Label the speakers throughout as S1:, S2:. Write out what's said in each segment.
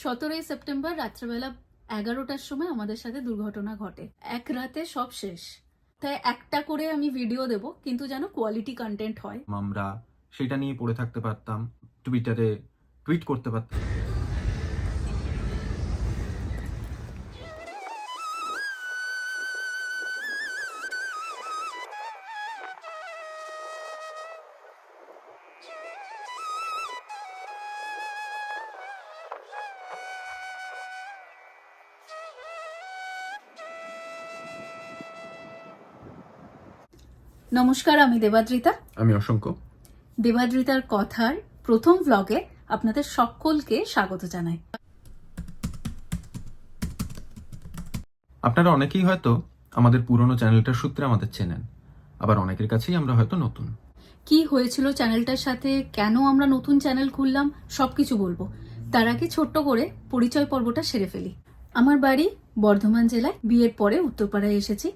S1: 17ই September রাত্রেবেলা 11টার সময় আমাদের সাথে দুর্ঘটনা ঘটে। এক রাতে সব শেষ। তাই একটা করে আমি ভিডিও দেব, কিন্তু যেন কোয়ালিটি কন্টেন্ট হয়।
S2: আমরা সেটা নিয়ে পড়ে থাকতে পারতাম, টুইটারে টুইট করতে পারতাম।
S1: নমস্কার, আমি দেবাদ্রিতা।
S2: আমি অসংখ্য।
S1: দেবাদ্রিতার কথার প্রথম ভ্লগে আপনাদের সকলকে স্বাগত জানাই।
S2: আপনারা অনেকেই হয়তো আমাদের পুরনো চ্যানেলটার সূত্রে আমাদের চেনেন, আবার অনেকের কাছেই আমরা হয়তো নতুন।
S1: কি হয়েছিল চ্যানেলটার সাথে, কেন আমরা নতুন চ্যানেল খুললাম, সবকিছু বলবো। তার আগে ছোট্ট করে পরিচয় পর্বটা সেরে ফেলি। আমার বাড়ি বর্ধমান জেলায়। বিয়ের পরে উত্তরপাড়ায় এসেছি।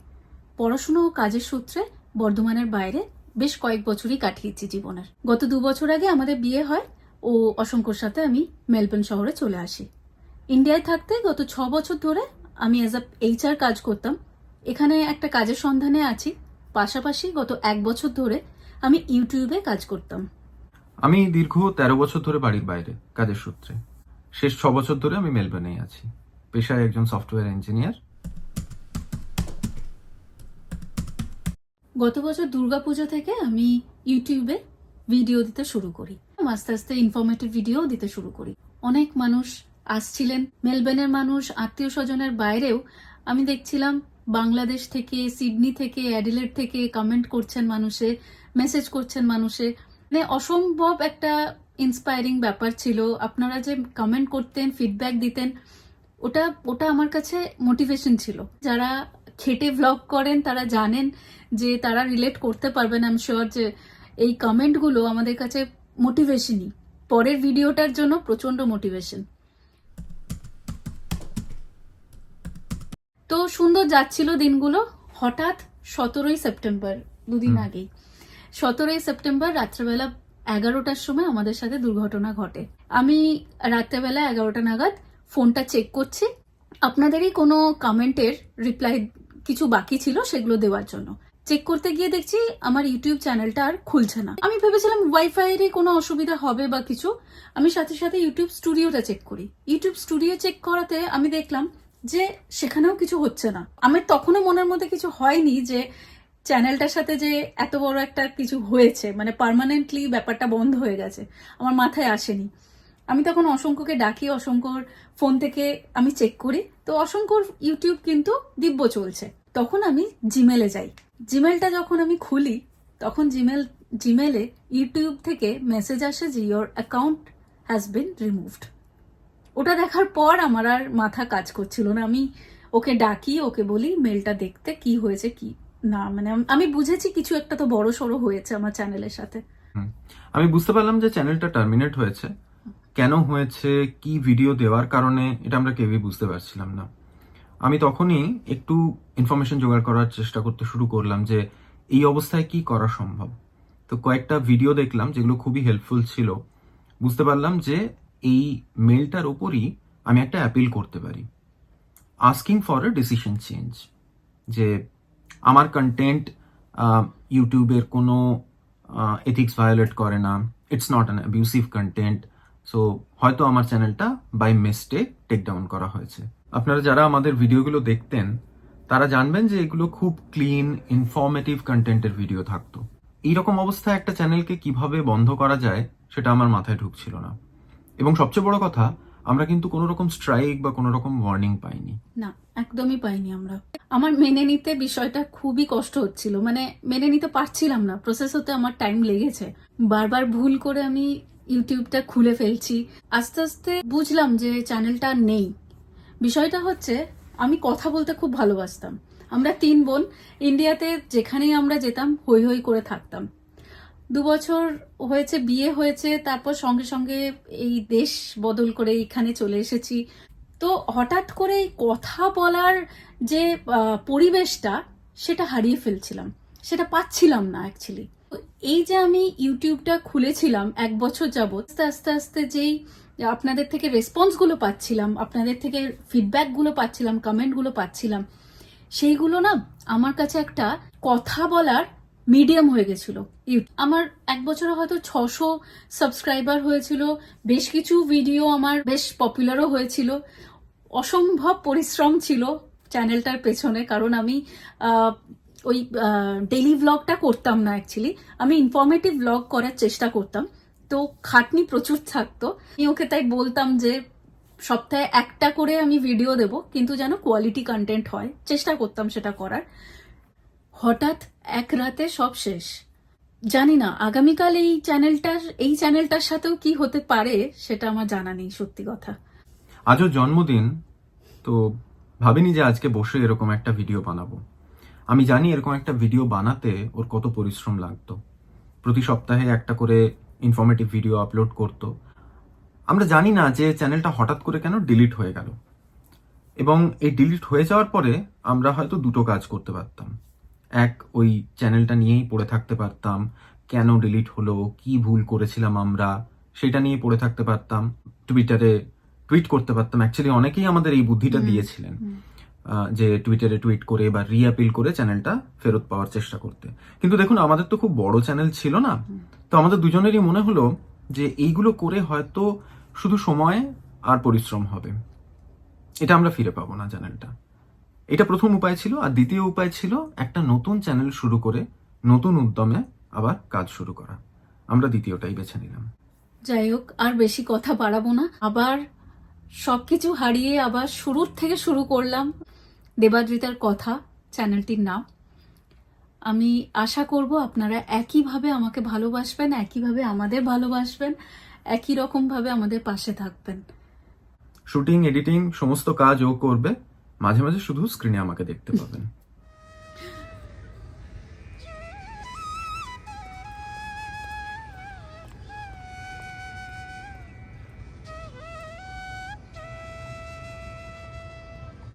S1: পড়াশুনো ও কাজের সূত্রে বর্ধমানের বাইরে বেশ কয়েক বছরই কাটিয়েছি জীবনের। গত 2 বছর আগে আমাদের বিয়ে হয় ও অসংখ্যর সাথে আমি মেলবোর্ন শহরে চলে আসি। ইন্ডিয়ায় থাকতে গত 6 বছর ধরে আমি অ্যাজ আ HR কাজ করতাম। এখানে একটা কাজের সন্ধানে আছি। পাশাপাশি গত 1 বছর ধরে আমি ইউটিউবে কাজ করতাম।
S2: আমি দীর্ঘ 13 বছর ধরে বাড়ির বাইরে কাজের সূত্রে। শেষ 6 বছর ধরে আমি মেলবোর্নেই আছি, পেশায় একজন সফটওয়্যার ইঞ্জিনিয়ার।
S1: গত বছর দুর্গাপুজো থেকে আমি ইউটিউবে ভিডিও দিতে শুরু করি। আস্তে আস্তে ইনফরমেটিভ ভিডিও দিতে শুরু করি। অনেক মানুষ আসছিলেন, মেলবোর্নের মানুষ, আত্মীয় স্বজনের বাইরেও আমি দেখছিলাম বাংলাদেশ থেকে, সিডনি থেকে, অ্যাডিলেড থেকে কমেন্ট করছেন মানুষে, মেসেজ করছেন মানুষে। মানে অসম্ভব একটা ইন্সপায়ারিং ব্যাপার ছিল। আপনারা যে কমেন্ট করতেন, ফিডব্যাক দিতেন, ওটা ওটা আমার কাছে মোটিভেশন ছিল। যারা খেটে ভ্লগ করেন তারা জানেন যে তারা রিলেট করতে পারবেন, আই এম শিওর, যে এই কমেন্টগুলো আমাদের কাছে মোটিভেশনই। পরের ভিডিওটার জন্য প্রচন্ড মোটিভেশন। তো সুন্দর যাচ্ছিল দিনগুলো। হঠাৎ 17ই সেপ্টেম্বর, দুদিন আগেই 17ই সেপ্টেম্বর রাত্রেবেলা 11টার সময় আমাদের সাথে দুর্ঘটনা ঘটে। আমি রাত্রেবেলা 11টা নাগাদ ফোনটা চেক করছি, আপনাদেরই কোনো কমেন্টের রিপ্লাই কিছু বাকি ছিল সেগুলো দেওয়ার জন্য। চেক করতে গিয়ে দেখছি আমার ইউটিউব চ্যানেলটা আর খুলছে না। আমি ভেবেছিলাম ওয়াইফাই এর কোনো অসুবিধা হবে বা কিছু। আমি সাথে সাথে ইউটিউব স্টুডিওটা চেক করি। ইউটিউব স্টুডিও চেক করাতে আমি দেখলাম যে সেখানেও কিছু হচ্ছে না। আমার তখনও মনের মধ্যে কিছু হয়নি যে চ্যানেলটার সাথে যে এত বড় একটা কিছু হয়েছে, মানে পার্মানেন্টলি ব্যাপারটা বন্ধ হয়ে গেছে, আমার মাথায় আসেনি। আমি তখন অসংখ্যকে ডাকি, অসংখ্যর ফোন থেকে আমি চেক করি, তো অসংখ্যর ইউটিউব কিন্তু দিব্য চলছে। তখন আমি জিমেলে যাই। জিমেলটা যখন আমি খুলি তখন জিমেলে ইউটিউব থেকে মেসেজ আসে যে your account has been removed. ওটা দেখার পর আমার আর মাথা কাজ করছিল না। আমি ওকে ডাকি, ওকে বলি মেলটা দেখতে, কি হয়েছে কি না। মানে আমি বুঝেছি কিছু একটা তো বড় সড়ো হয়েছে আমার চ্যানেলের সাথে।
S2: আমি বুঝতে পারলাম যে চ্যানেলটা টার্মিনেট হয়েছে। কেন হয়েছে, কি ভিডিও দেওয়ার কারণে, এটা আমরা কেউই বুঝতে পারছিলাম না। আমি তখনই একটু ইনফরমেশন জোগাড় করার চেষ্টা করতে শুরু করলাম যে এই অবস্থায় কি করা সম্ভব। তো কয়েকটা ভিডিও দেখলাম যেগুলো খুবই হেল্পফুল ছিল। বুঝতে পারলাম যে এই মেলটার ওপরই আমি একটা অ্যাপিল করতে পারি, asking for a decision change, যে আমার কন্টেন্ট ইউটিউবের কোনো এথিক্স ভায়োলেট করে না, it's not an abusive content. So হয়তো আমার চ্যানেলটা বাই মিস্টেক টেক ডাউন করা হয়েছে। আপনারা যারা আমাদের ভিডিওগুলো দেখতেন তারা জানবেন যে এগুলো খুব ক্লিন, ইনফরমেটিভ কন্টেন্টের ভিডিও থাকতো। এইরকম অবস্থায় একটা চ্যানেলকে কিভাবে বন্ধ করা যায় সেটা আমার মাথায় ঢুকছিল না। এবং সবচেয়ে বড় কথা, আমরা কিন্তু কোনো রকম স্ট্রাইক বা কোনো রকম ওয়ার্নিং পাইনি।
S1: না, একদমই পাইনি আমরা। আমার মেনে নিতে বিষয়টা খুবই কষ্ট হচ্ছিল, মানে মেনে নিতে পারছিলাম না। প্রসেস হতে আমার টাইম লেগেছে। বারবার ভুল করে আমি ইউটিউবটা খুলে ফেলছি। আস্তে আস্তে বুঝলাম যে চ্যানেলটা নেই। বিষয়টা হচ্ছে, আমি কথা বলতে খুব ভালোবাসতাম। আমরা 3 বোন, ইন্ডিয়াতে যেখানেই আমরা যেতাম হই হই করে থাকতাম। 2 বছর হয়েছে বিয়ে হয়েছে, তারপর সঙ্গে সঙ্গে এই দেশ বদল করে এখানে চলে এসেছি। তো হঠাৎ করে এই কথা বলার যে পরিবেশটা, সেটা হারিয়ে ফেলছিলাম, সেটা পাচ্ছিলাম না অ্যাকচুয়ালি। এই যে আমি ইউটিউবটা খুলেছিলাম 1 বছর যাবত, আস্তে আস্তে আস্তে যেই আপনাদের থেকে রেসপন্সগুলো পাচ্ছিলাম, আপনাদের থেকে ফিডব্যাকগুলো পাচ্ছিলাম, কমেন্টগুলো পাচ্ছিলাম, সেইগুলো না আমার কাছে একটা কথা বলার মিডিয়াম হয়ে গেছিল। আমার এক বছরে হয়তো 600 সাবস্ক্রাইবার হয়েছিল, বেশ কিছু ভিডিও আমার বেশ পপুলারও হয়েছিল। অসম্ভব পরিশ্রম ছিল চ্যানেলটার পেছনে, কারণ আমি ওই ডেইলি ভ্লগটা করতাম না অ্যাকচুয়ালি, আমি ইনফরমেটিভ ভ্লগ করার চেষ্টা করতাম, তো খাটনি প্রচুর থাকতো। আমি ওকে তাই বলতাম যে সপ্তাহে একটা করে আমি ভিডিও দেব, কিন্তু যেন কোয়ালিটি কন্টেন্ট হয়, চেষ্টা করতাম সেটা করার। হঠাৎ এক রাতে সব শেষ। জানি না আগামীকাল এই চ্যানেলটার সাথেও কি হতে পারে, সেটা আমার জানা নেই, সত্যি কথা।
S2: আজও জন্মদিন, তো ভাবিনি যে আজকে বসে এরকম একটা ভিডিও বানাবো। আমি জানি এরকম একটা ভিডিও বানাতে ওর কত পরিশ্রম লাগতো। প্রতি সপ্তাহে একটা করে ইনফরমেটিভ ভিডিও আপলোড করতো। আমরা জানি না যে চ্যানেলটা হঠাৎ করে কেন ডিলিট হয়ে গেল, এবং এই ডিলিট হয়ে যাওয়ার পরে আমরা হয়তো দুটো কাজ করতে পারতাম। এক, ওই চ্যানেলটা নিয়েই পড়ে থাকতে পারতাম, কেন ডিলিট হলো, কি ভুল করেছিলাম আমরা, সেটা নিয়ে পড়ে থাকতে পারতাম, টুইটারে টুইট করতে পারতাম। অ্যাকচুয়ালি অনেকেই আমাদের এই বুদ্ধিটা দিয়েছিলেন যে টুইটারে টুইট করে বা রিঅ্যাপিল করে চ্যানেলটা ফেরত পাওয়ার চেষ্টা করতে। কিন্তু দেখুন, আমাদের তো খুব বড় চ্যানেল ছিল না, তো আমাদের দুজনেরই মনে হলো যে এইগুলো করে হয়তো শুধু সময় আর পরিশ্রম হবে, এটা আমরা ফিরে পাবো না চ্যানেলটা। এটা প্রথম উপায় ছিল। আর দ্বিতীয় উপায় ছিল একটা নতুন চ্যানেল শুরু করে নতুন উদ্যমে আবার কাজ শুরু করা। আমরা দ্বিতীয়টাই বেছে নিলাম।
S1: যাই হোক, আর বেশি কথা বাড়াবো না, আবার সবকিছু হারিয়ে আবার শুরুর থেকে শুরু করলাম। দেবাদ্রিতার কথা চ্যানেলটির নাম। আমি আশা করব আপনারা একইভাবে আমাকে ভালোবাসবেন, একইভাবে আমাদের ভালোবাসবেন, একই রকম ভাবে আমাদের পাশে থাকবেন।
S2: শুটিং, এডিটিং সমস্ত কাজ ও করবে, মাঝে মাঝে শুধু স্ক্রিনে আমাকে দেখতে পাবেন।